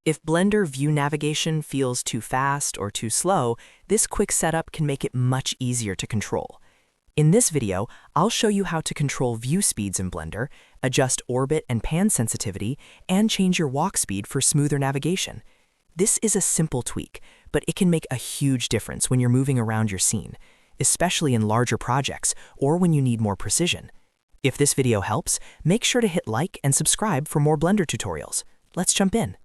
If Blender view navigation feels too fast or too slow, this quick setup can make it much easier to control. In this video, I'll show you how to control view speeds in Blender, adjust orbit and pan sensitivity, and change your walk speed for smoother navigation. This is a simple tweak, but it can make a huge difference when you're moving around your scene, especially in larger projects or when you need more precision. If this video helps, make sure to hit like and subscribe for more Blender tutorials. Let's jump in.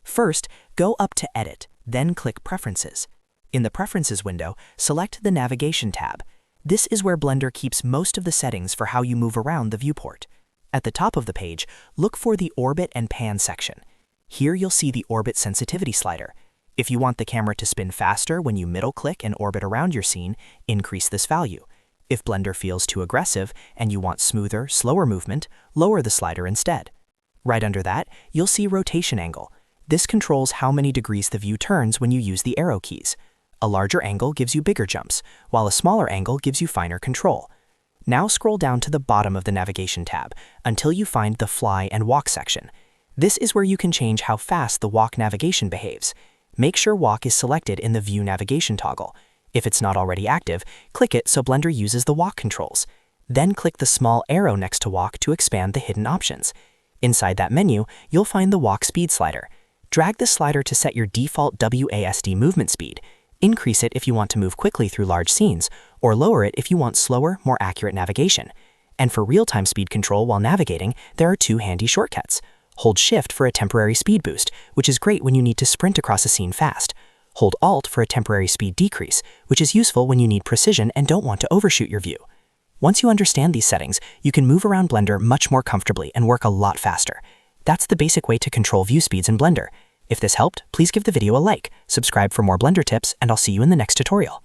First, go up to Edit, then click Preferences. In the Preferences window, select the Navigation tab. This is where Blender keeps most of the settings for how you move around the viewport. At the top of the page, look for the Orbit and Pan section. Here you'll see the Orbit Sensitivity slider. If you want the camera to spin faster when you middle-click and orbit around your scene, increase this value. If Blender feels too aggressive and you want smoother, slower movement, lower the slider instead. Right under that, you'll see Rotation Angle. This controls how many degrees the view turns when you use the arrow keys. A larger angle gives you bigger jumps, while a smaller angle gives you finer control. Now scroll down to the bottom of the Navigation tab until you find the Fly and Walk section. This is where you can change how fast the walk navigation behaves. Make sure Walk is selected in the View Navigation toggle. If it's not already active, click it so Blender uses the walk controls. Then click the small arrow next to Walk to expand the hidden options. Inside that menu, you'll find the Walk Speed slider. Drag the slider to set your default WASD movement speed. Increase it if you want to move quickly through large scenes, or lower it if you want slower, more accurate navigation. And for real-time speed control while navigating, there are two handy shortcuts. Hold Shift for a temporary speed boost, which is great when you need to sprint across a scene fast. Hold Alt for a temporary speed decrease, which is useful when you need precision and don't want to overshoot your view. Once you understand these settings, you can move around Blender much more comfortably and work a lot faster. That's the basic way to control view speeds in Blender. If this helped, please give the video a like, subscribe for more Blender tips, and I'll see you in the next tutorial.